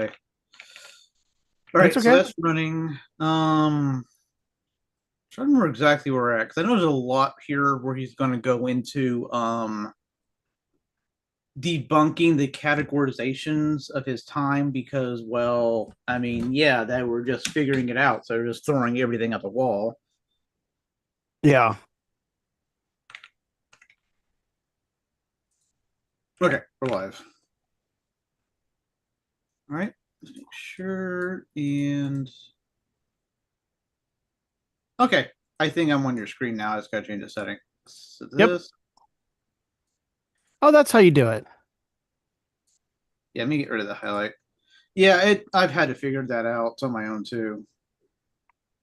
All That's right, so okay. that's running. Trying to remember exactly where we're at because I know there's a lot here where he's going to go into debunking the categorizations of his time because, well, I mean, yeah, they were just figuring it out, so they're just throwing everything at the wall. Yeah. Okay, we're live. All right, let's make sure and okay. I think I'm on your screen now. I just got to change the setting. So Yep. this, Oh, that's how you do it. yeah, let me get rid of the highlight. Yeah, I've had to figure that out on my own too.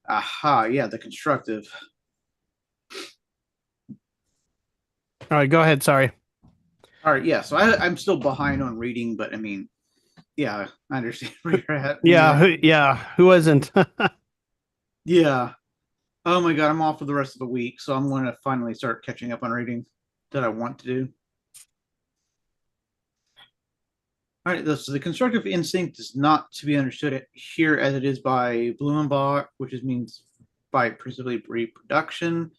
Aha, yeah, the constructive. All right, go ahead. Sorry. All right, yeah. So I'm still behind on reading, but I mean, yeah, I understand where you're at. Yeah, Yeah, who isn't? yeah. Oh my god, I'm off for the rest of the week, so I'm going to finally start catching up on reading that I want to do. All right, so the constructive instinct is not to be understood here as it is by Blumenbach, which means by principally reproduction.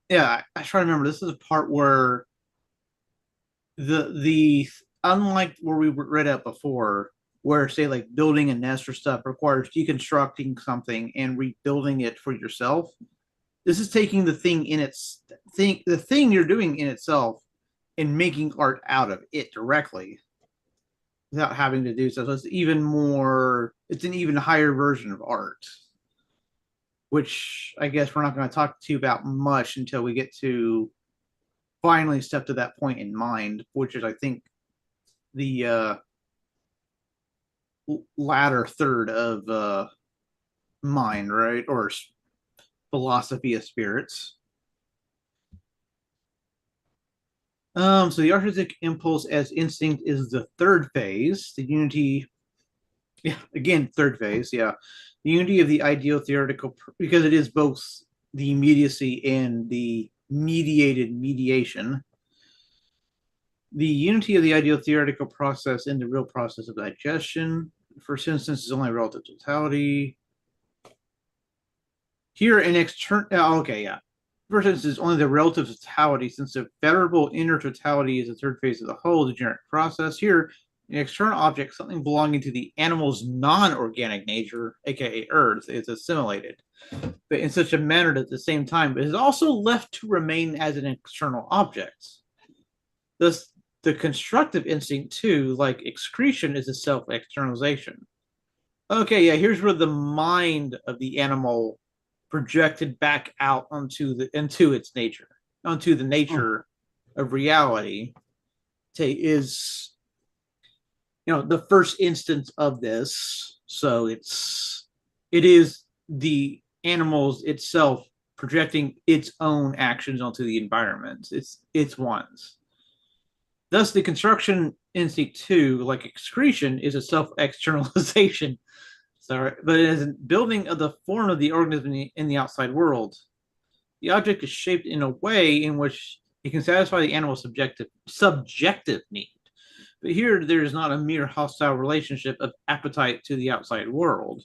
Yeah, I try to remember. This is a part where the unlike where we read it before, where say like building a nest or stuff requires deconstructing something and rebuilding it for yourself. This is taking the thing in its thing, the thing you're doing in itself, and making art out of it directly without having to do so. So it's even more. It's an even higher version of art, which I guess we're not going to talk to you about much until we get to finally step to that point in mind, which is I think the latter third of mind, right? Or philosophy of spirits. So the artistic impulse as instinct is the third phase. The unity, yeah, again, third phase, yeah. The unity of the ideal theoretical, because it is both the immediacy and the mediated mediation. The unity of the ideal theoretical process in the real process of digestion. First instance is only relative totality. Here, an external. Okay, yeah. First instance is only the relative totality, since the variable inner totality is the third phase of the whole degenerate process. Here, an external object, something belonging to the animal's non-organic nature, aka Earth, is assimilated, but in such a manner that at the same time it is also left to remain as an external object. Thus, the constructive instinct, too, like excretion, is a self-externalization. Okay, yeah, here's where the mind of the animal projected back out onto the into its nature, onto the nature of reality, is the first instance of this. So it is the animals itself projecting its own actions onto the environment. It's ones. Thus, the construction instinct too, like excretion, is a self-externalization. Sorry, but it is a building of the form of the organism in the outside world. The object is shaped in a way in which it can satisfy the animal's subjective need. But here, there is not a mere hostile relationship of appetite to the outside world,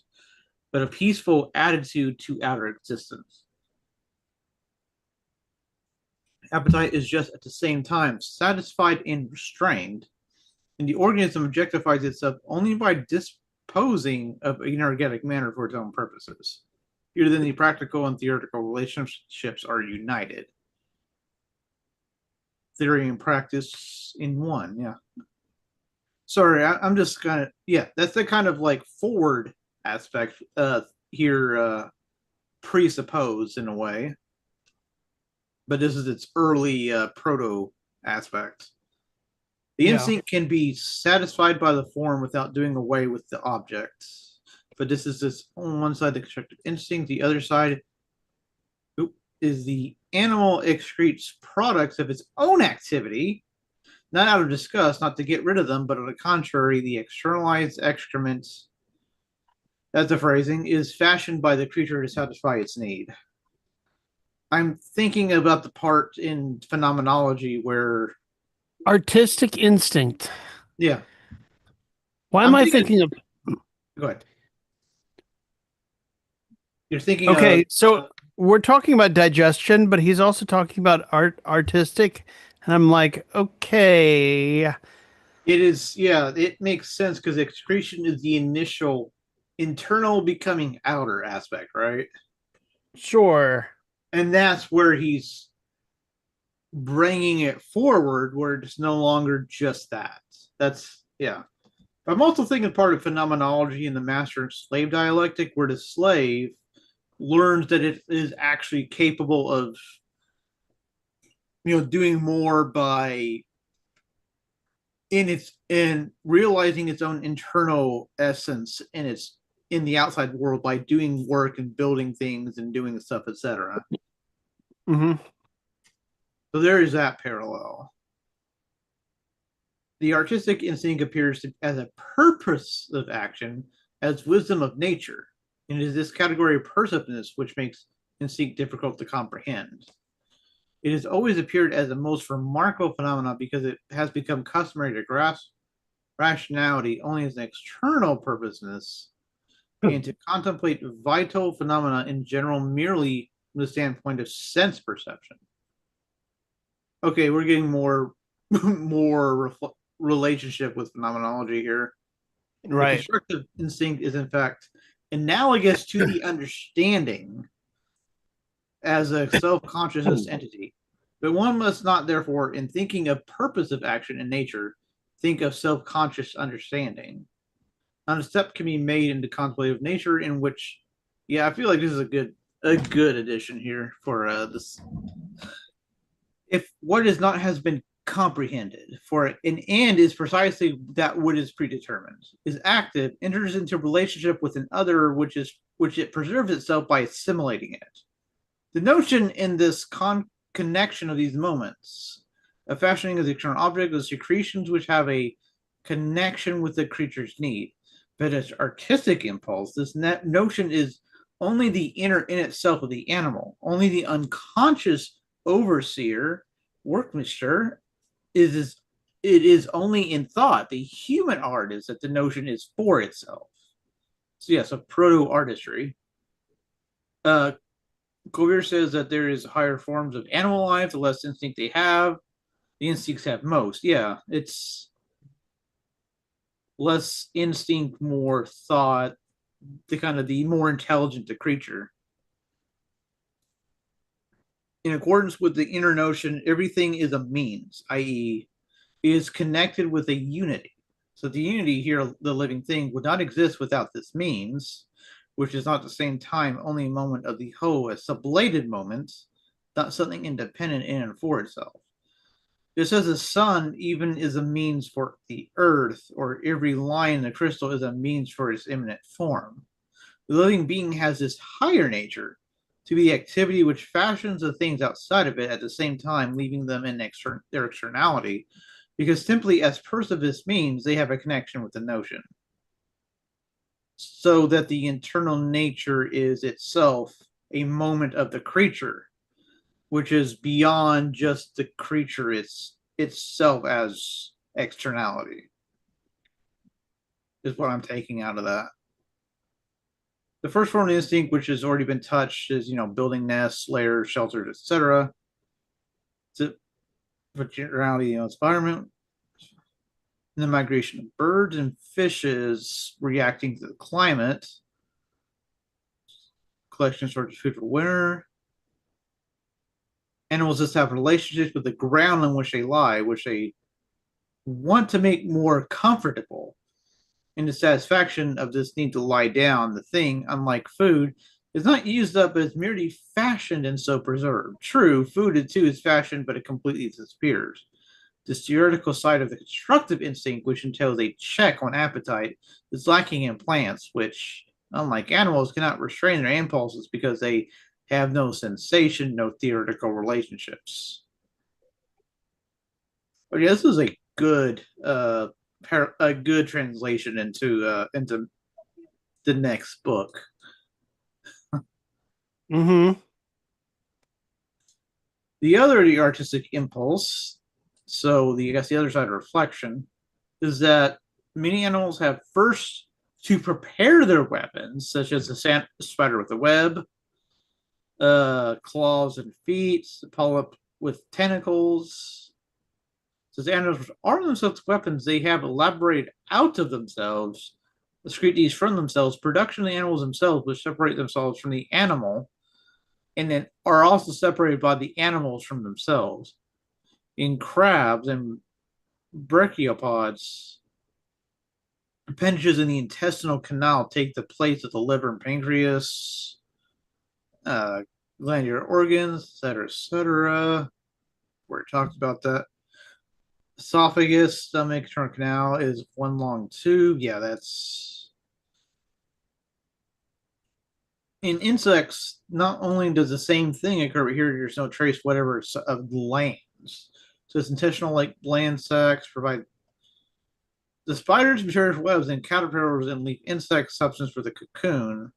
but a peaceful attitude to outer existence. Appetite is just at the same time satisfied and restrained, and the organism objectifies itself only by disposing of an energetic manner for its own purposes. Here, then, the practical and theoretical relationships are united. Theory and practice in one, yeah. Sorry, I'm just kind of, yeah, that's the kind of like forward aspect here presupposed in a way, but this is its early proto aspect. The Yeah. instinct can be satisfied by the form without doing away with the object. But this is this on one side, the constructive instinct. The other side is the animal excretes products of its own activity, not out of disgust, not to get rid of them, but on the contrary, the externalized excrements, that's the phrasing, is fashioned by the creature to satisfy its need. I'm thinking about the part in phenomenology where, Artistic instinct. yeah, Why am I'm I thinking, thinking of? Go ahead. You're thinking of Okay, so we're talking about digestion, but he's also talking about artistic, and I'm like, okay, it is, yeah, it makes sense because excretion is the initial internal becoming outer aspect, right? sure. And that's where he's bringing it forward, where it's no longer just that. That's, yeah. I'm also thinking part of phenomenology in the master and slave dialectic, where the slave learns that it is actually capable of, doing more by in realizing its own internal essence in its in the outside world by doing work and building things and doing stuff, etc. Hmm. So there is that parallel. The artistic instinct appears as a purpose of action, as wisdom of nature, and it is this category of perceptiveness which makes instinct difficult to comprehend. It has always appeared as the most remarkable phenomenon because it has become customary to grasp rationality only as an external purposeness and to contemplate vital phenomena in general merely from the standpoint of sense perception. Okay, we're getting more more relationship with phenomenology here. The Right. constructive instinct is in fact analogous to the understanding as a self-consciousness entity, but one must not therefore, in thinking of purpose of action in nature, think of self-conscious understanding. Not a step can be made into contemplative nature in which, yeah, I feel like this is a good addition here for this. If what is not has been comprehended, for an end is precisely that what is predetermined, is active, enters into relationship with an other, which it preserves itself by assimilating it. The notion in this connection of these moments, a fashioning of the external object, the secretions which have a connection with the creature's need. But as artistic impulse, this notion is only the inner in itself of the animal. Only the unconscious overseer, workmanship, is it is only in thought. The human art is that the notion is for itself. So yes, a proto artistry. Uh, Colbert says that there is higher forms of animal life, the less instinct they have. The instincts have most. Yeah, it's less instinct, more thought, the kind of the more intelligent the creature. In accordance with the inner notion, everything is a means, i.e., is connected with a unity. So the unity here, the living thing, would not exist without this means, which is not at the same time only a moment of the whole, a sublated moment, not something independent in and for itself. Just as the sun even is a means for the earth, or every line in the crystal is a means for its immanent form. The living being has this higher nature to be the activity which fashions the things outside of it at the same time, leaving them in their externality, because simply as percivist means they have a connection with the notion. So that the internal nature is itself a moment of the creature, which is beyond just the creature itself as externality, is what I'm taking out of that. The first form of instinct, which has already been touched, is building nests, layers, shelters, etc. It's a generality environment. And the migration of birds and fishes reacting to the climate. Collection of sources of food for winter. Animals just have relationships with the ground on which they lie, which they want to make more comfortable. In the satisfaction of this need to lie down, the thing, unlike food, is not used up as merely fashioned and so preserved. True, food too is fashioned, but it completely disappears. This theoretical side of the constructive instinct, which entails a check on appetite, is lacking in plants, which, unlike animals, cannot restrain their impulses because they have no sensation, no theoretical relationships. But yeah, this is a good translation into the next book. Hmm. The artistic impulse, so I guess the other side of reflection, is that many animals have first to prepare their weapons, such as the spider with a web, claws and feet, the polyp with tentacles. Since animals arm themselves with weapons, they have elaborated out of themselves, excrete these from themselves. Production of the animals themselves, which separate themselves from the animal, and then are also separated by the animals from themselves. In crabs and brachiopods, appendages in the intestinal canal take the place of the liver and pancreas, uh, glandular organs, etc., etc. Where it talks about that. Esophagus, stomach, internal canal is one long tube. Yeah, that's in insects. Not only does the same thing occur, but here there's no trace whatever of glands. So it's intestinal like gland sacs provide the spiders, materials, webs, and caterpillars and leaf insect substance for the cocoon.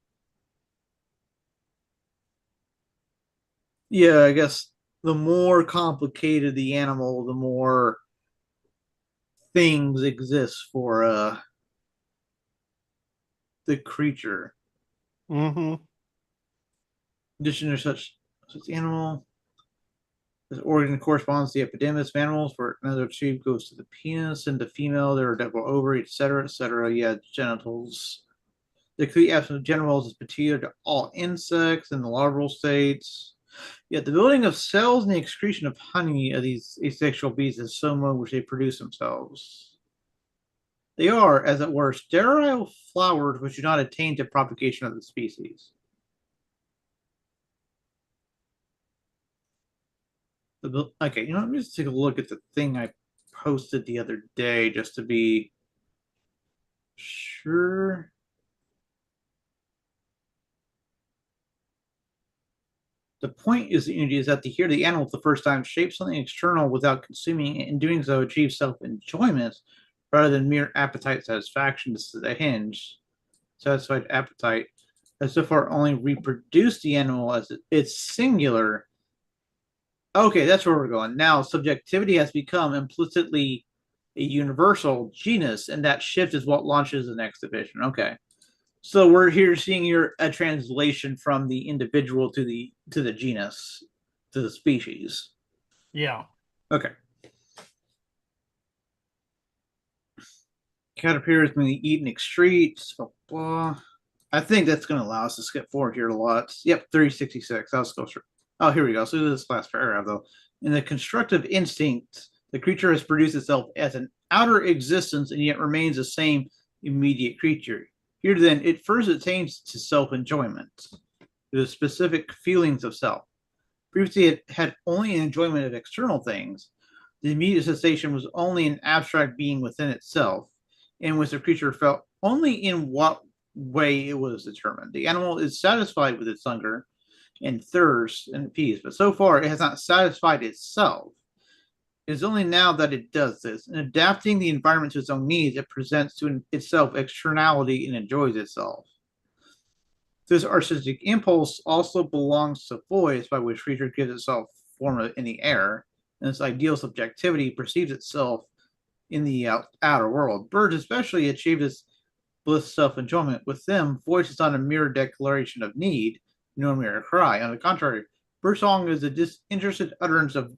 Yeah, I guess the more complicated the animal, the more things exist for the creature. Mm-hmm. In addition to such animal, this organ corresponds to the epidermis of animals, where another tube goes to the penis and the female, there are double ovary, etc., etc. Yeah, genitals. The complete absence of genitals is peculiar to all insects in the larval states. Yet the building of cells and the excretion of honey of these asexual bees is so much which they produce themselves. They are, as it were, sterile flowers which do not attain to propagation of the species. Okay, let me just take a look at the thing I posted the other day just to be sure. The point is the unity is that to hear the animal for the first time shape something external without consuming it, and doing so achieve self-enjoyment rather than mere appetite satisfaction. This is the hinge. Satisfied appetite has so far only reproduced the animal as it's singular. Okay, that's where we're going. Now, subjectivity has become implicitly a universal genus, and that shift is what launches the next division. Okay. So we're here seeing your a translation from the individual to the genus, to the species. Yeah. Okay. Caterpillars may eat and excrete. Blah, blah. I think that's going to allow us to skip forward here a lot. Yep, 366. I'll go through. Oh, here we go. So this last paragraph, though. In the constructive instinct, the creature has produced itself as an outer existence and yet remains the same immediate creature. Here, then, it first attains to self enjoyment, the specific feelings of self. Previously, it had only an enjoyment of external things. The immediate sensation was only an abstract being within itself, in which the creature felt only in what way it was determined. The animal is satisfied with its hunger and thirst and peace, but so far it has not satisfied itself. It is only now that it does this. In adapting the environment to its own needs, it presents to itself externality and enjoys itself. This artistic impulse also belongs to voice, by which creature gives itself form in the air, and its ideal subjectivity perceives itself in the outer world. Birds especially achieve this bliss self-enjoyment. With them, voice is not a mere declaration of need, nor a mere cry. On the contrary, bird song is a disinterested utterance of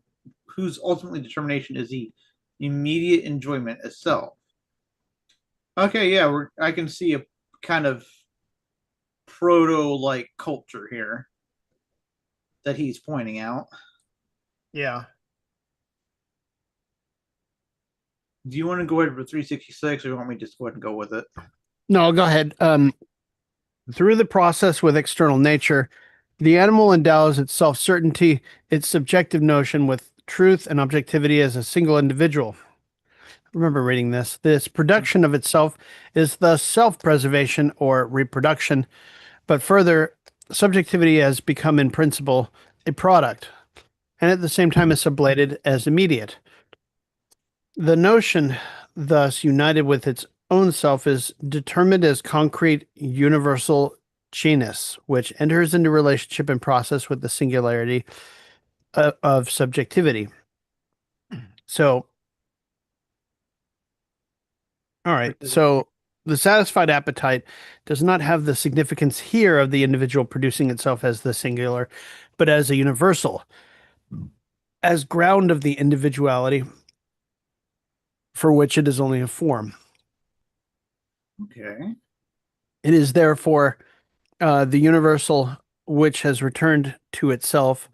whose ultimately determination is the immediate enjoyment itself. Okay, yeah, I can see a kind of proto like culture here that he's pointing out. Yeah. Do you want to go ahead for 366 or do you want me to just go ahead and go with it? No, go ahead. Through the process with external nature, the animal endows its self-certainty, its subjective notion with truth and objectivity as a single individual. I remember reading this. This production of itself is thus self-preservation or reproduction, but further, subjectivity has become in principle a product, and at the same time is sublated as immediate. The notion, thus united with its own self, is determined as concrete universal genus, which enters into relationship and process with the singularity of subjectivity. So, all right. So the satisfied appetite does not have the significance here of the individual producing itself as the singular, but as a universal, as ground of the individuality for which it is only a form. Okay. It is therefore the universal which has returned to itself,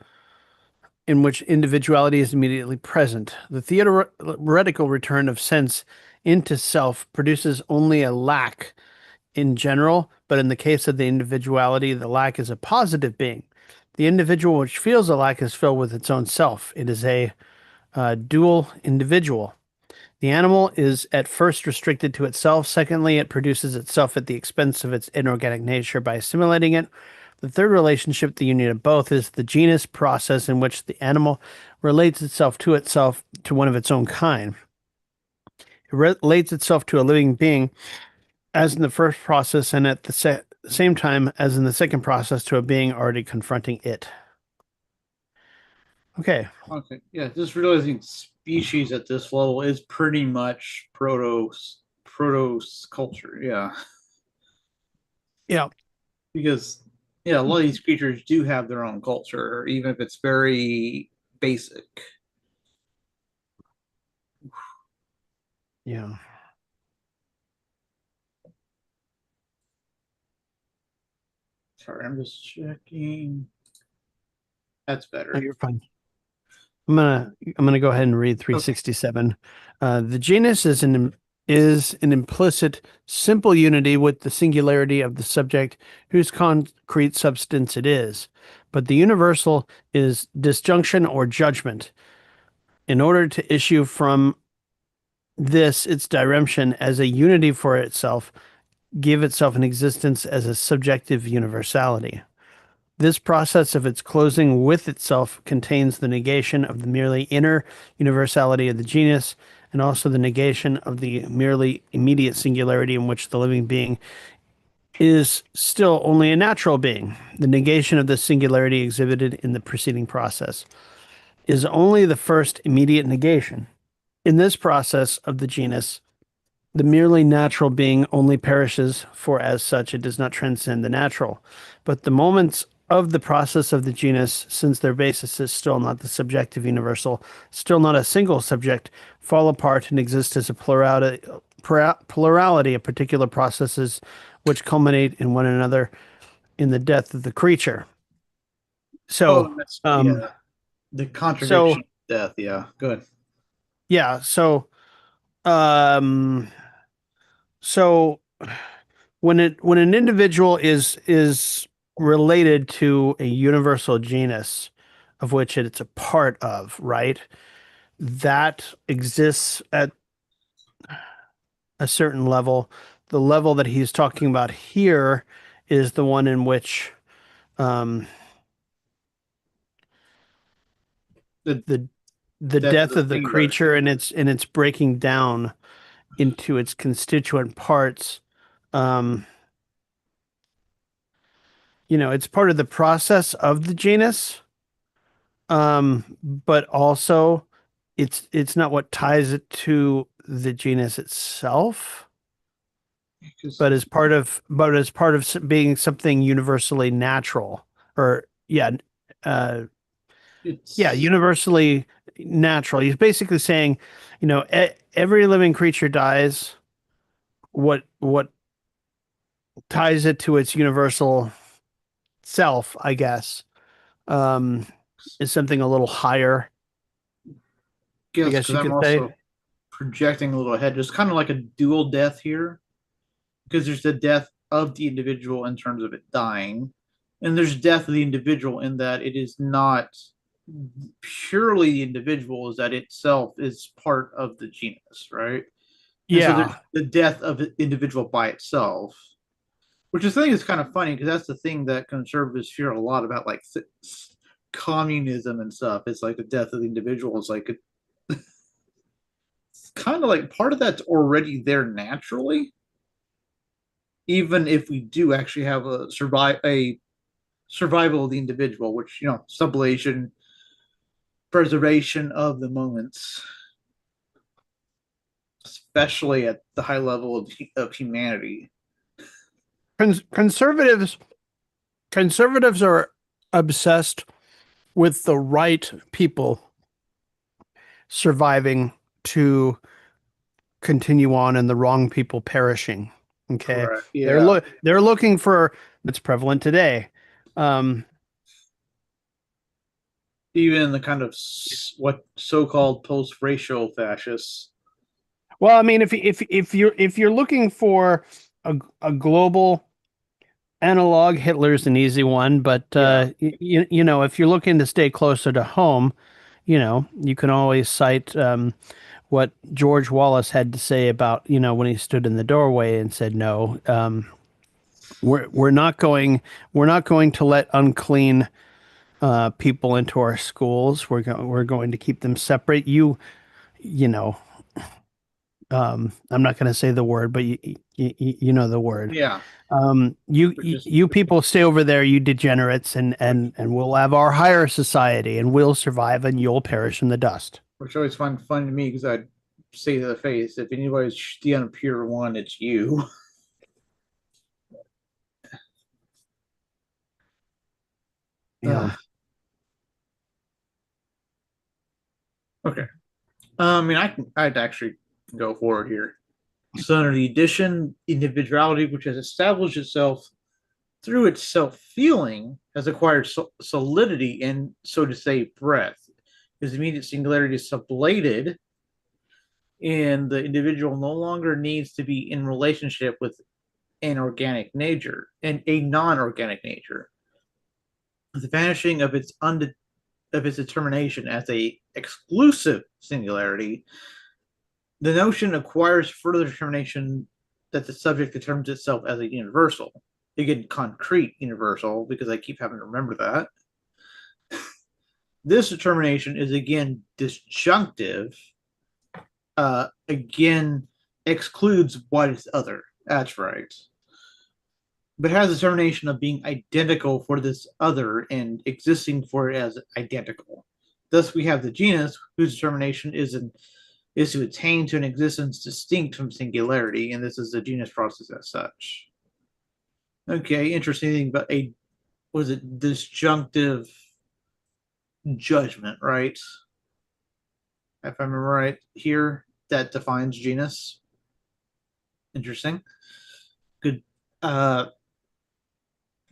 in which individuality is immediately present. The theoretical return of sense into self produces only a lack in general, but in the case of the individuality, the lack is a positive being. The individual which feels a lack is filled with its own self. It is a dual individual. The animal is at first restricted to itself. Secondly, it produces itself at the expense of its inorganic nature by assimilating it. The third relationship, the union of both, is the genus process in which the animal relates itself to one of its own kind. It relates itself to a living being as in the first process, and at the same time as in the second process to a being already confronting it. Okay. Okay. Yeah, just realizing species at this level is pretty much proto culture. Yeah, Yeah. because yeah, a lot of these creatures do have their own culture, even if it's very basic. Yeah. Sorry, I'm just checking. That's Oh, better. you're fine. I'm gonna go ahead and read Okay. 367. The genus is an implicit simple unity with the singularity of the subject whose concrete substance it is, but the universal is disjunction or judgment. In order to issue from this its diremption as a unity for itself, give itself an existence as a subjective universality. This process of its closing with itself contains the negation of the merely inner universality of the genus and also the negation of the merely immediate singularity in which the living being is still only a natural being. The negation of this singularity exhibited in the preceding process is only the first immediate negation. In this process of the genus, the merely natural being only perishes, for as such it does not transcend the natural. But the moments of the process of the genus, since their basis is still not the subjective universal, still not a single subject, fall apart and exist as a plurality of particular processes which culminate in one another in the death of the creature. Oh, So, that's um, yeah. The so contradiction of death. Yeah, good. yeah, um, so when an individual is related to a universal genus of which it's a part of, right? That exists at a certain level. The level that he's talking about here is the one in which um, The the the death of death the of the singular. creature and its breaking down into its constituent parts. Um, it's part of the process of the genus, but also it's not what ties it to the genus itself, Because but as part of being something universally natural, or yeah, it's universally natural. He's basically saying, every living creature dies. What ties it to its universal self, I guess, um, is something a little higher, I guess guess because you I'm could say. also projecting a little ahead. There's kind of like a dual death here because there's the death of the individual in terms of it dying, and there's death of the individual in that it is not purely the individual, is that itself is part of the genus, right? And so there's Yeah. the death of the individual by itself, which I think is kind of funny because that's the thing that conservatives fear a lot about, like communism and stuff. It's like the death of the individual is like kind of like part of that's already there naturally, even if we do actually have a survival of the individual, which sublation, preservation of the moments. especially at the high level of humanity. Conservatives are obsessed with the right people surviving to continue on and the wrong people perishing. Okay. Correct. Yeah. They're looking for it's prevalent today. Um, Even the kind of what so-called post-racial fascists. well, I mean, if you're looking for a global analog, Hitler's an easy one, but Yeah. you know, if you're looking to stay closer to home, you know, you can always cite what George Wallace had to say about, you know, when he stood in the doorway and said, "No, we're not going to let unclean people into our schools. We're going to keep them separate. You know, I'm not going to say the word, but you know the word. Yeah. Which is You people stay over there, you degenerates, which and we'll have our higher society, and we'll survive, and you'll perish in the dust." which always find fun to me because I'd say to the face, if anybody's the unpure one, it's you. Yeah. Okay. I mean, I'd actually go forward here. So under the addition, individuality, which has established itself through its self-feeling, has acquired solidity and, so to say, breadth. His immediate singularity is sublated, and the individual no longer needs to be in relationship with an organic nature and a non-organic nature. The vanishing of its determination as a exclusive singularity, the notion acquires further determination that the subject determines itself as a universal. Again, concrete universal, because I keep having to remember that. This determination is again disjunctive, again excludes what is other. That's right. But has the determination of being identical for this other and existing for it as identical. Thus, we have the genus, whose determination is to attain to an existence distinct from singularity, and this is the genus process as such. Okay, interesting thing, but a was it disjunctive judgment, right? If I remember right here, that defines genus. Interesting. Good.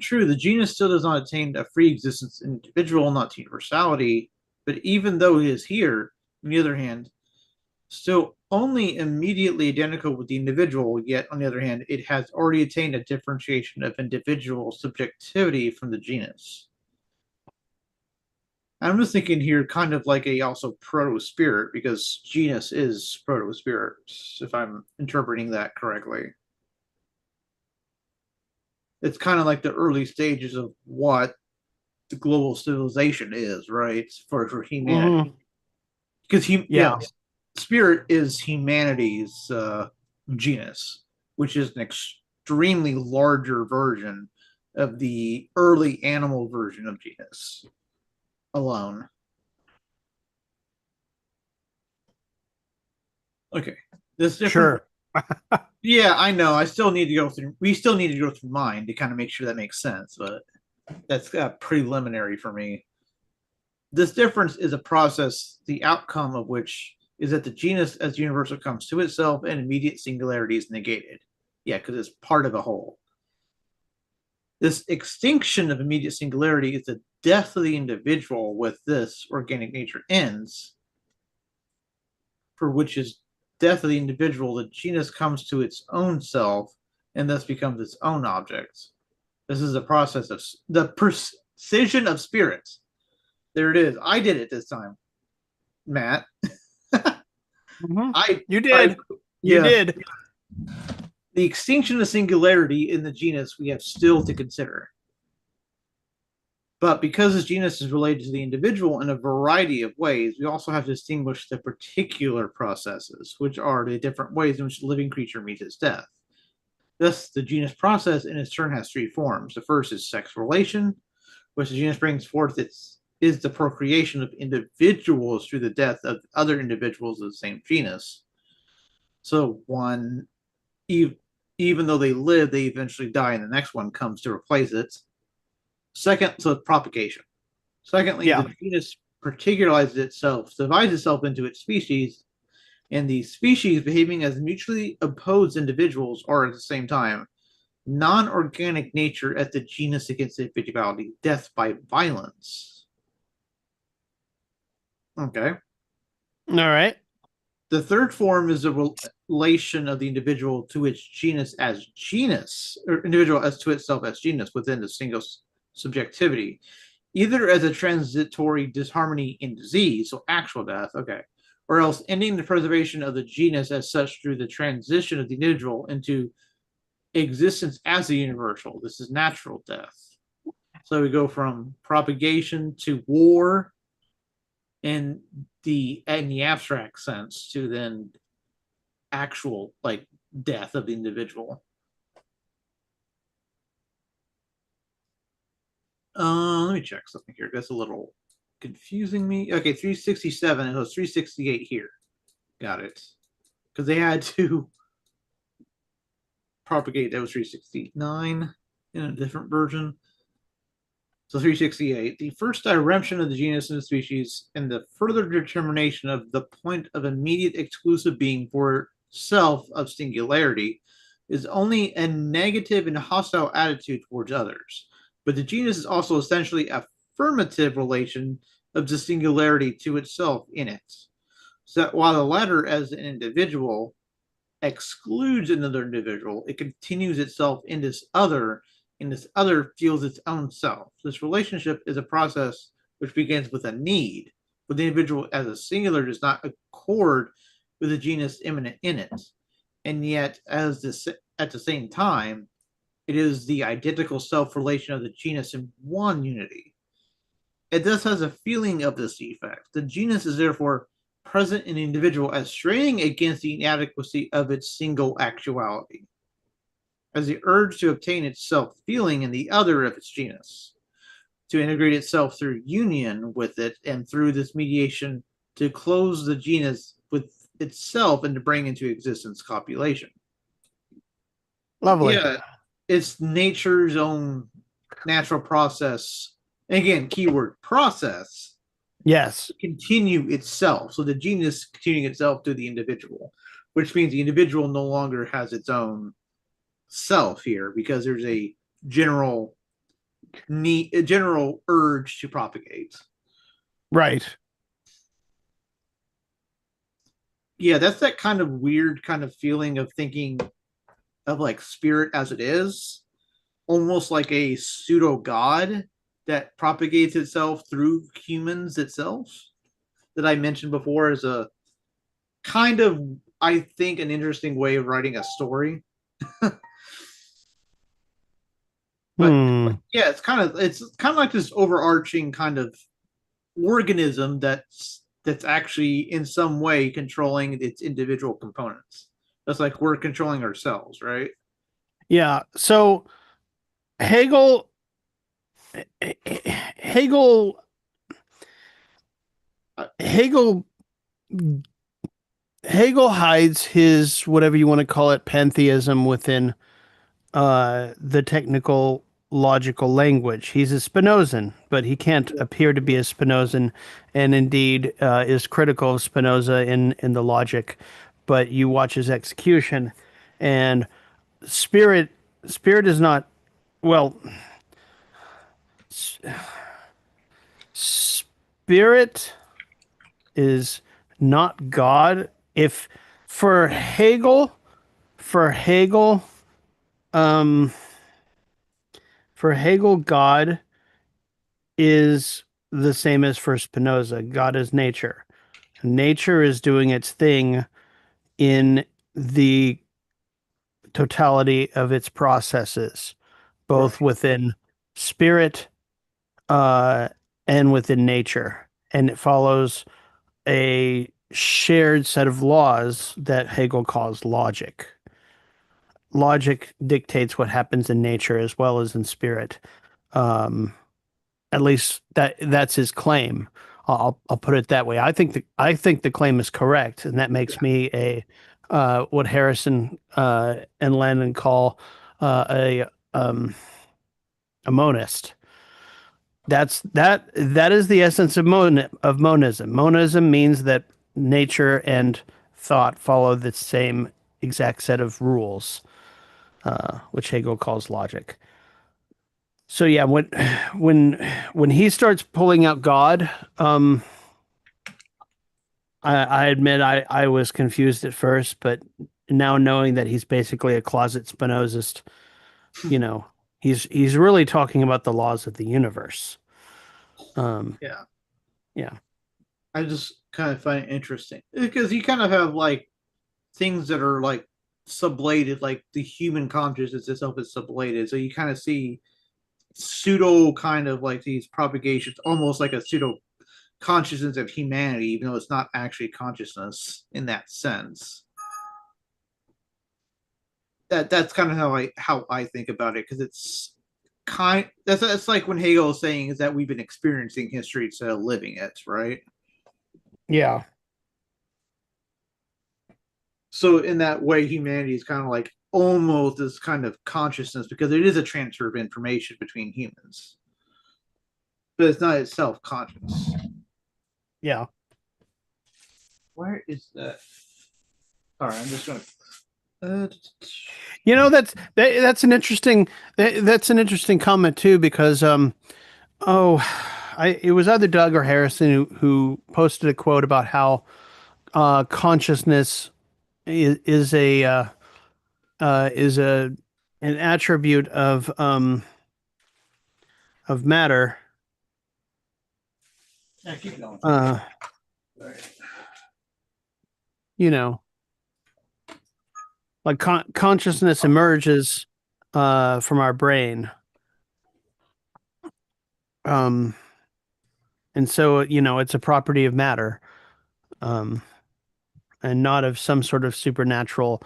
True, the genus still does not attain a free existence individual, not to universality, but even though it is here, on the other hand, still only immediately identical with the individual, yet on the other hand, it has already attained a differentiation of individual subjectivity from the genus. I'm just thinking here kind of like a also proto-spirit, because genus is proto-spirit, if I'm interpreting that correctly. It's kind of like the early stages of what the global civilization is, right? For humanity. Hmm. Because Yeah. spirit is humanity's genus, which is an extremely larger version of the early animal version of genus alone. Okay, this different. Sure. Yeah, I know. I still need to go through. We still need to go through mine to kind of make sure that makes sense, but that's preliminary for me. This difference is a process, the outcome of which is that the genus as universal comes to itself and immediate singularity is negated. Yeah, because it's part of a whole. This extinction of immediate singularity is the death of the individual with this organic nature ends, for which is death of the individual, the genus comes to its own self and thus becomes its own object. This is a process of the precision of spirits. There it is. I did it this time, Matt. Hmm. I, You I, did. You yeah. did. The extinction of singularity in the genus we have still to consider. But because this genus is related to the individual in a variety of ways, we also have to distinguish the particular processes, which are the different ways in which the living creature meets its death. Thus, the genus process in its turn has three forms. The first is sex relation, which the genus brings forth is the procreation of individuals through the death of other individuals of the same genus. So one, e- even though they live, they eventually die, and the next one comes to replace it. Second, so propagation. Secondly, Yeah. the genus particularizes itself, divides itself into its species, and the species behaving as mutually opposed individuals are at the same time non-organic nature at the genus against individuality, death by violence. Okay. All right. The third form is the relation of the individual to its genus, or individual as to itself as genus within the single subjectivity, either as a transitory disharmony in disease, so actual death, okay, or else ending the preservation of the genus as such through the transition of the individual into existence as a universal. This is natural death. So we go from propagation to war in the abstract sense to then actual like death of the individual. Let me check something here. That's a little confusing me. Okay, 367 and it was 368 here. Got it. Because they had to propagate. That was 369 in a different version. So 368, the first diremption of the genus and the species, and the further determination of the point of immediate exclusive being for self of singularity, is only a negative and hostile attitude towards others. But the genus is also essentially a affirmative relation of the singularity to itself in it. So that while the latter, as an individual, excludes another individual, it continues itself in this other, and this other feels its own self. This relationship is a process which begins with a need, but the individual as a singular does not accord with the genus immanent in it. And yet, as this at the same time, it is the identical self relation of the genus in one unity. It thus has a feeling of this defect. The genus is therefore present in the individual as straining against the inadequacy of its single actuality, as the urge to obtain its self feeling in the other of its genus, to integrate itself through union with it, and through this mediation to close the genus with itself and to bring into existence copulation. Lovely. Yeah, it's nature's own natural process. And again, keyword process Yes. continue itself. So the genus continuing itself to the individual, which means the individual no longer has its own self here because there's a general need, a general urge to propagate. Right. Yeah, that's that kind of weird kind of feeling of thinking of like spirit as it is, almost like a pseudo god that propagates itself through humans itself that I mentioned before as a kind of, I think, an interesting way of writing a story. But Hmm. yeah, it's kind of like this overarching kind of organism that's actually in some way controlling its individual components. That's like we're controlling ourselves, right? Yeah. So Hegel, Hegel, Uh, Hegel, Hegel hides his whatever you want to call it pantheism within the technical logical language. He's a Spinozan, but he can't appear to be a Spinozan, and indeed is critical of Spinoza in the logic. But you watch his execution, and spirit spirit is not well. Spirit is not God. If for Hegel, for Hegel, um, for Hegel, God is the same as for Spinoza. God is nature. Nature is doing its thing in the totality of its processes, both right. within spirit uh, and within nature. And it follows a shared set of laws that Hegel calls logic. Logic dictates what happens in nature as well as in spirit. Um, at least that's his claim. I'll put it that way. I think the claim is correct, and that makes Yeah. me a what Harrison and Landon call um, a monist. That is the essence of monism. Monism means that nature and thought follow the same exact set of rules, which Hegel calls logic. So yeah, when when he starts pulling out God, I admit I was confused at first, but now knowing that he's basically a closet Spinozist, you know, he's really talking about the laws of the universe. Um, Yeah. yeah, I just kind of find it interesting because you kind of have like things that are like sublated, like the human consciousness itself is sublated. So you kind of see pseudo kind of like these propagations, almost like a pseudo consciousness of humanity, even though it's not actually consciousness in that sense. That's kind of how I think about it because it's that's like when Hegel is saying is that we've been experiencing history instead of living it, right? yeah, So in that way, humanity is kind of like almost this kind of consciousness because it is a transfer of information between humans, but it's not itself conscious. yeah. Where is that? All right, I'm just gonna. Uh, You know that's an interesting that's an interesting comment too because oh I it was either Doug or Harrison who posted a quote about how consciousness is a is a an attribute of matter. yeah, keep going. Uh, All right. you know, like consciousness emerges from our brain. Um, and so it's a property of matter. Um, and not of some sort of supernatural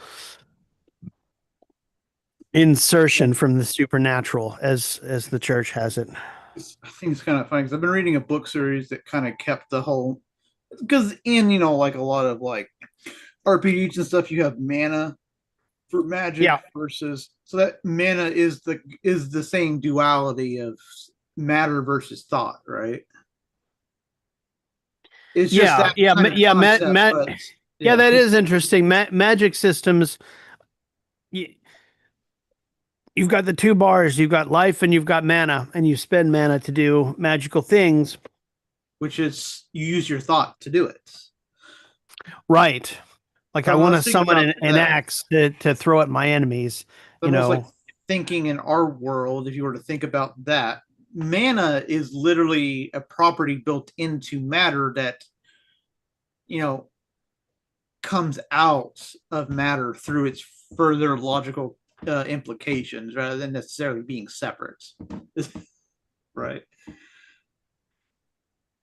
insertion from the supernatural as the church has it. I think it's kind of funny because I've been reading a book series that kind of kept the whole because in like a lot of like RPGs and stuff, you have mana for magic Yeah. versus so that mana is the same duality of matter versus thought, right? It's just Yeah, that yeah, kind of yeah, concept, but yeah, yeah, that is interesting. Magic systems, y- you've got the two bars, you've got life and you've got mana, and you spend mana to do magical things. which is you use your thought to do it. Right. Like So I I'm want to almost thinking summon about an that. axe to throw at my enemies, you Almost like know. thinking in our world, if you were to think about that, mana is literally a property built into matter that you know comes out of matter through its further logical implications rather than necessarily being separate. Right.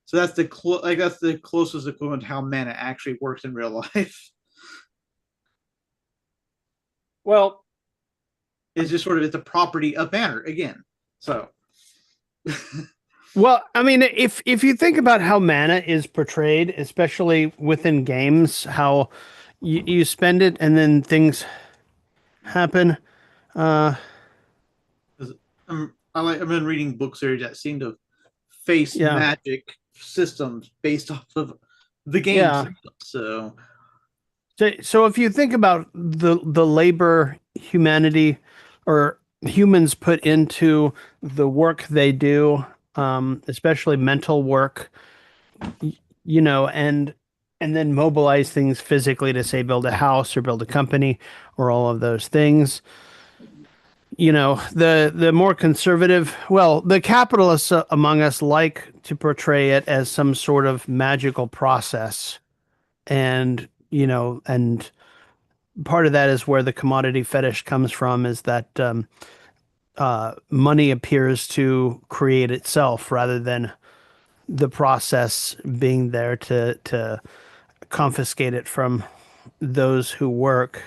So that's that's the closest equivalent to how mana actually works in real life. Well, It's just sort of it's a property of matter again. So well, I mean, if you think about how mana is portrayed, especially within games, how you spend it and then things happen. Uh, I've been reading book series that seem to face yeah, magic systems based off of the game yeah. system. So So if you think about the labor humanity or humans put into the work they do, especially mental work, and then mobilize things physically to say build a house or build a company or all of those things. The more conservative, well, the capitalists among us like to portray it as some sort of magical process, and part of that is where the commodity fetish comes from, is that money appears to create itself rather than the process being there to confiscate it from those who work.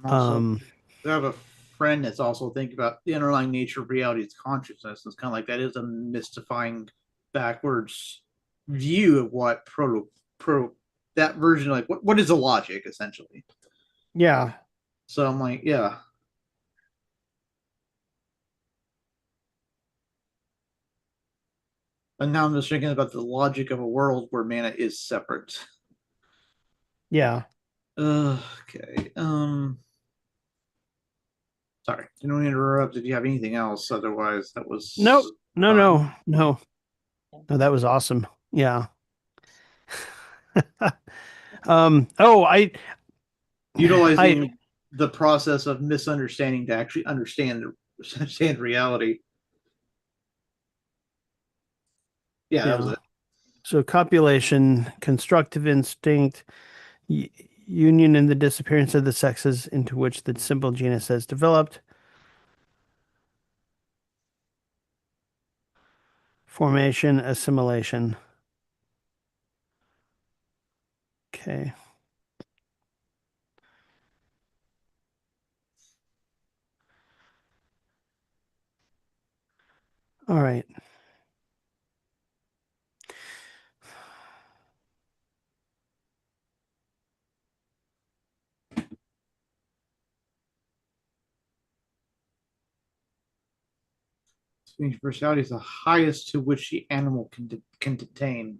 I'm also Um, I have a friend that's also thinking about the underlying nature of reality is consciousness. It's kind of like that is a mystifying backwards view of what that version, like what is the logic essentially? Yeah. So I'm like, yeah. And now I'm just thinking about the logic of a world where mana is separate. Yeah. Okay. Sorry, didn't want to interrupt. Did you have anything else? Otherwise, that Nope. was No, fun. no, no. No, that was awesome. Yeah. Oh, I, Utilizing the process of misunderstanding to actually understand reality. Yeah, that was yeah. it. So copulation, constructive instinct, union and the disappearance of the sexes into which the simple genus has developed, formation, assimilation. Okay. All right. Universality is the highest to which the animal can detain.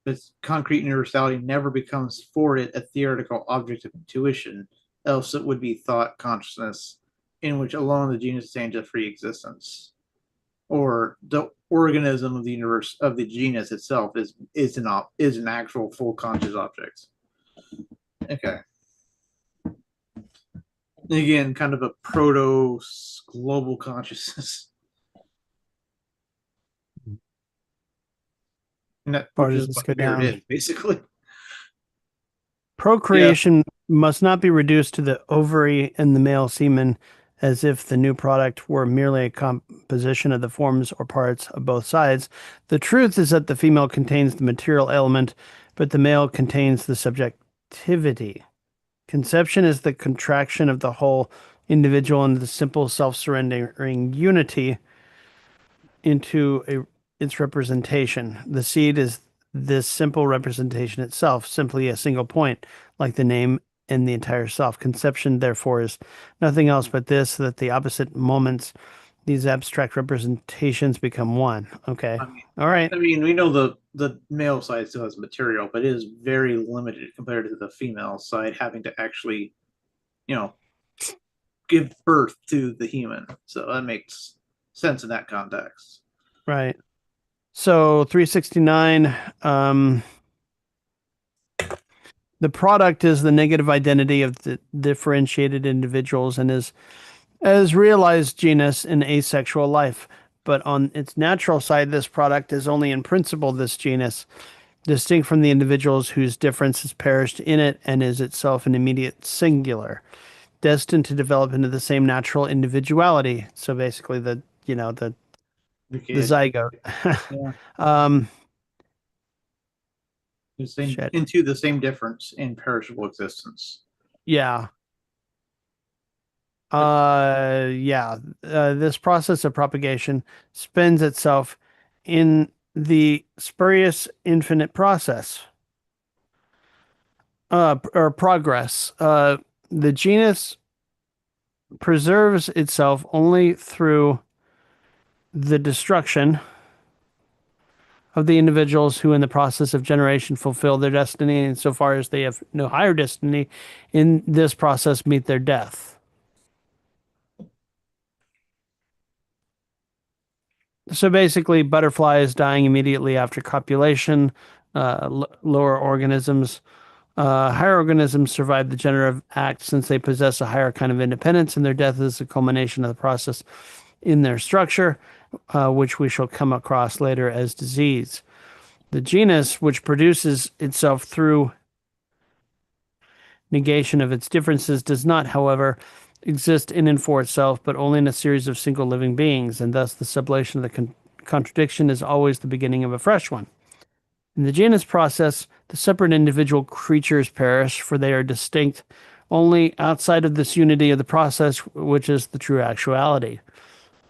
This concrete universality never becomes for it a theoretical object of intuition, else it would be thought consciousness, in which alone the genus attains a free existence. Or the organism of the universe of the genus itself is an actual full conscious object. Okay. Again, kind of a proto global consciousness. Far Which does is this what go spirit down? is, basically. Yeah. Procreation must not be reduced to the ovary and the male semen as if the new product were merely a composition of the forms or parts of both sides. The truth is that the female contains the material element, but the male contains the subjectivity. Conception is the contraction of the whole individual into the simple self-surrendering unity into its representation. The seed is this simple representation itself, simply a single point, like the name and the entire self. Conception, therefore, is nothing else but this, that the opposite moments, these abstract representations become one. Okay. I mean, All right. we know the male side still has material, but it is very limited compared to the female side having to actually, you know, give birth to the human. So that makes sense in that context. Right. So 369, the product is the negative identity of the differentiated individuals and is as realized genus in asexual life. But on its natural side, this product is only in principle this genus, distinct from the individuals whose difference has perished in it and is itself an immediate singular, destined to develop into the same natural individuality. So basically, The the kid, zygote. yeah, um, shit. into the same difference in perishable existence. Yeah. Yep. Yeah. This process of propagation spends itself in the spurious infinite process, or progress. The genus preserves itself only through the destruction of the individuals who, in the process of generation, fulfill their destiny, and so far as they have no higher destiny, in this process meet their death. So basically, butterflies dying immediately after copulation, lower organisms. Higher organisms survive the generative act since they possess a higher kind of independence, and their death is the culmination of the process in their structure, which we shall come across later as disease. The genus, which produces itself through negation of its differences, does not, however, exist in and for itself, but only in a series of single living beings, and thus the sublation of the contradiction is always the beginning of a fresh one. In the genus process, the separate individual creatures perish, for they are distinct only outside of this unity of the process, which is the true actuality.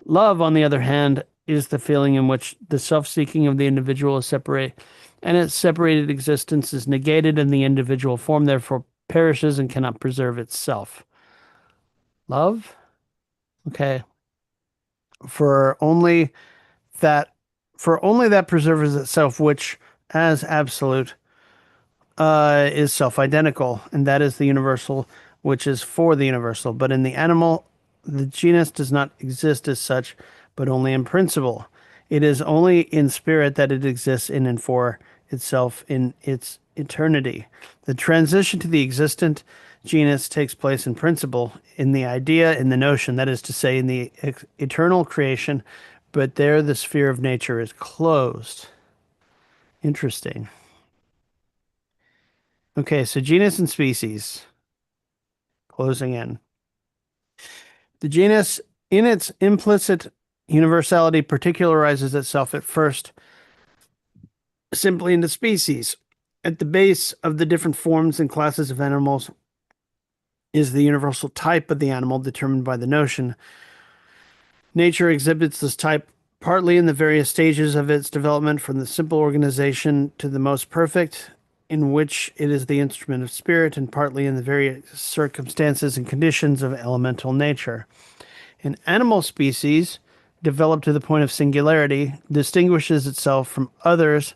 Love, on the other hand, is the feeling in which the self-seeking of the individual is separate, and its separated existence is negated, and the individual form therefore perishes and cannot preserve itself. Love? Okay. For only that for only that preserves itself which as absolute is self-identical, and that is the universal which is for the universal. But in the animal, the genus does not exist as such, but only in principle. It is only in spirit that it exists in and for itself in its eternity. The transition to the existent genus takes place in principle, in the idea, in the notion, that is to say, in the eternal creation, but there the sphere of nature is closed. Interesting. Okay, so genus and species. Closing in. The genus, in its implicit universality, particularizes itself at first simply into species. At the base of the different forms and classes of animals is the universal type of the animal determined by the notion. Nature exhibits this type partly in the various stages of its development, from the simple organization to the most perfect, in which it is the instrument of spirit, and partly in the various circumstances and conditions of elemental nature. An animal species, developed to the point of singularity, distinguishes itself from others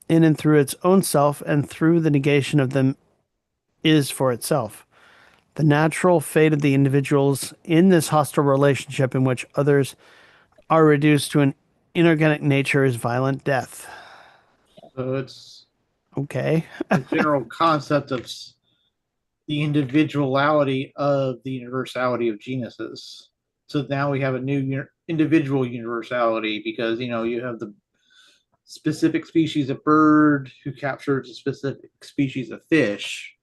in and through its own self, and through the negation of them is for itself. The natural fate of the individuals in this hostile relationship in which others are reduced to an inorganic nature is violent death. So it's Okay. the general concept of the individuality of the universality of genuses. So now we have a new individual universality because you have the specific species of bird who captures a specific species of fish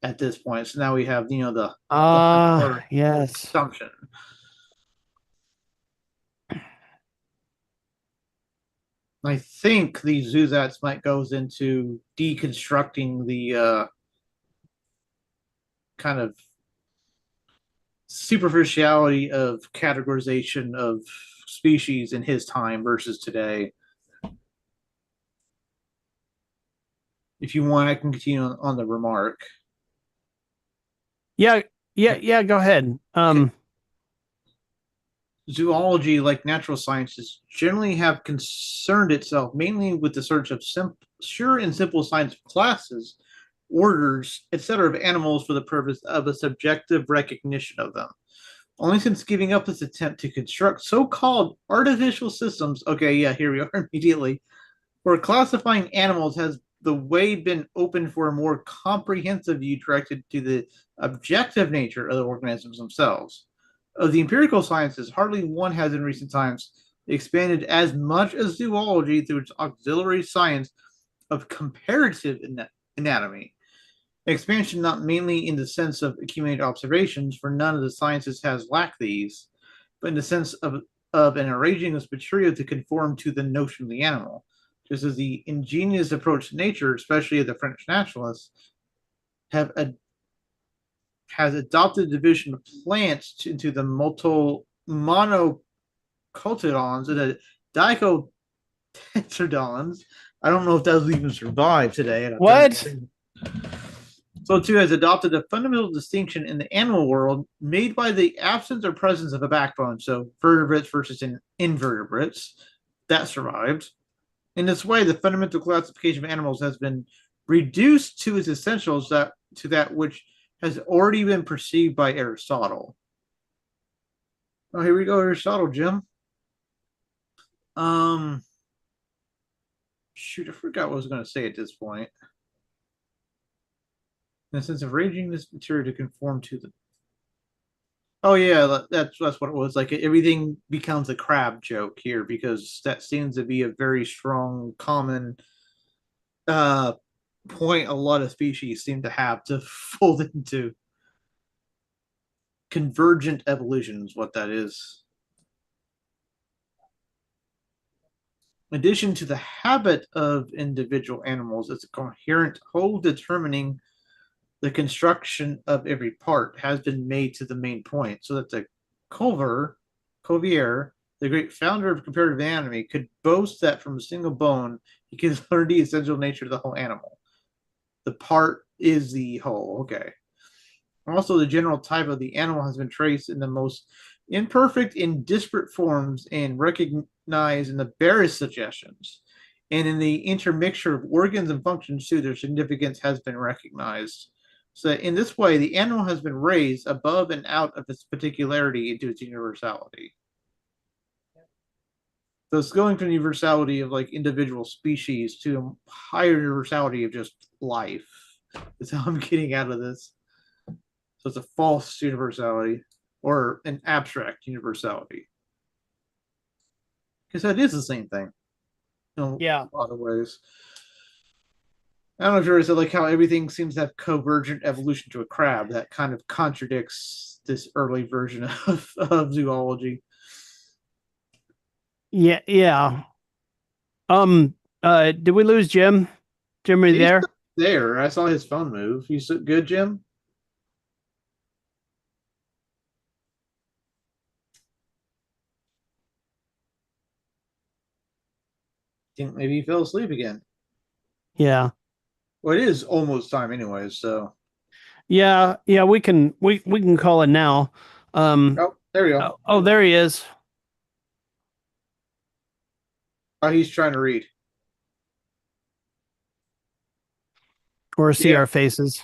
at this point. So now we have the hunter Yes. assumption. I think the Zuzats might goes into deconstructing the kind of superficiality of categorization of species in his time versus today. If you want, I can continue on the remark. Yeah, yeah, go ahead. Okay. Zoology, like natural sciences, generally have concerned itself mainly with the search of sure and simple signs of classes, orders, etc., of animals for the purpose of a subjective recognition of them. Only since giving up this attempt to construct so called artificial systems, okay, yeah, here we are immediately, for classifying animals has the way been open for a more comprehensive view directed to the objective nature of the organisms themselves. Of the empirical sciences, hardly one has in recent times expanded as much as zoology through its auxiliary science of comparative anatomy. Expansion not mainly in the sense of accumulated observations, for none of the sciences has lacked these, but in the sense of an arranging of material to conform to the notion of the animal. Just as the ingenious approach to nature, especially of the French naturalists, have has adopted the division of plants into the monocotyledons and the dicotyledons. I don't know if that will even survive today. What? So too has adopted a fundamental distinction in the animal world made by the absence or presence of a backbone. So vertebrates versus invertebrates that survived. In this way, the fundamental classification of animals has been reduced to its essentials to that which has already been perceived by Aristotle. Oh, here we go, Aristotle, Jim. Um, Shoot, I forgot what I was going to say at this point. In the sense of arranging this material to conform to the. Oh yeah, that's what it was. Like everything becomes a crab joke here because that seems to be a very strong common uh point a lot of species seem to have to fold into. Convergent evolution is what that is. In addition to the habit of individual animals, it's a coherent whole determining the construction of every part has been made to the main point, so that the cover, covier, the great founder of comparative anatomy, could boast that from a single bone he can learn the essential nature of the whole animal. The part is the whole. Okay. Also, the general type of the animal has been traced in the most imperfect and disparate forms and recognized in the barest suggestions. And in the intermixture of organs and functions, too, their significance has been recognized. So, in this way, the animal has been raised above and out of its particularity into its universality. So, it's going from the universality of like individual species to a higher universality of just life. That's how I'm getting out of this. So it's a false universality or an abstract universality. Because that is the same thing in a Yeah. lot of ways. I don't know if you ever said like how everything seems to have convergent evolution to a crab. That kind of contradicts this early version of zoology. Yeah. Yeah. Did we lose Jim? Jim, are you He's there? there. I saw his phone move. You so good, Jim? Think maybe he fell asleep again. Yeah. Well, it is almost time anyways, so Yeah. Yeah. We can call it now. oh, there we go. Oh, there he is. Oh, he's trying to read. Or see Yeah, our faces.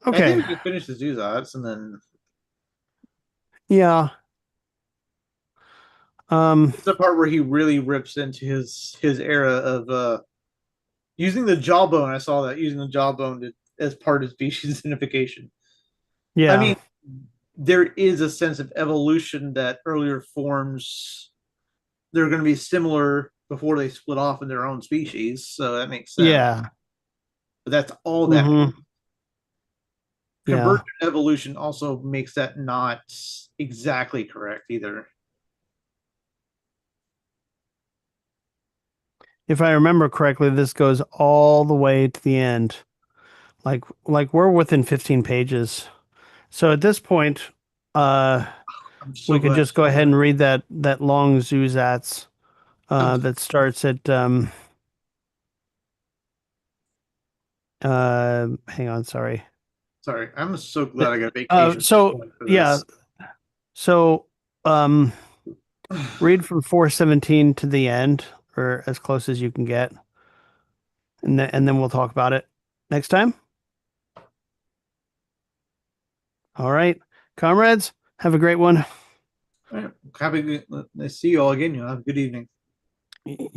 I think Okay. we can finish the Zuzats and then Yeah. Um, it's the part where he really rips into his era of using the jawbone. I saw that using the jawbone as part of species identification. I yeah. mean, there is a sense of evolution that earlier forms they're going to be similar before they split off in their own species, so that makes sense. Yeah. But that's all that means. Mm-hmm. Yeah. Convergent evolution also makes that not exactly correct either. If I remember correctly, this goes all the way to the end. Like we're within 15 pages. So at this point, uh, I'm so we can glad. just go ahead and read that long Zuzats I'm that starts at hang on, sorry. sorry. I'm so The- glad I got vacation so point for yeah, this. so read from 417 to the end, or as close as you can get, and then we'll talk about it next time. All right, comrades, have a great one. All right. Happy to see you all again. You have a good evening. You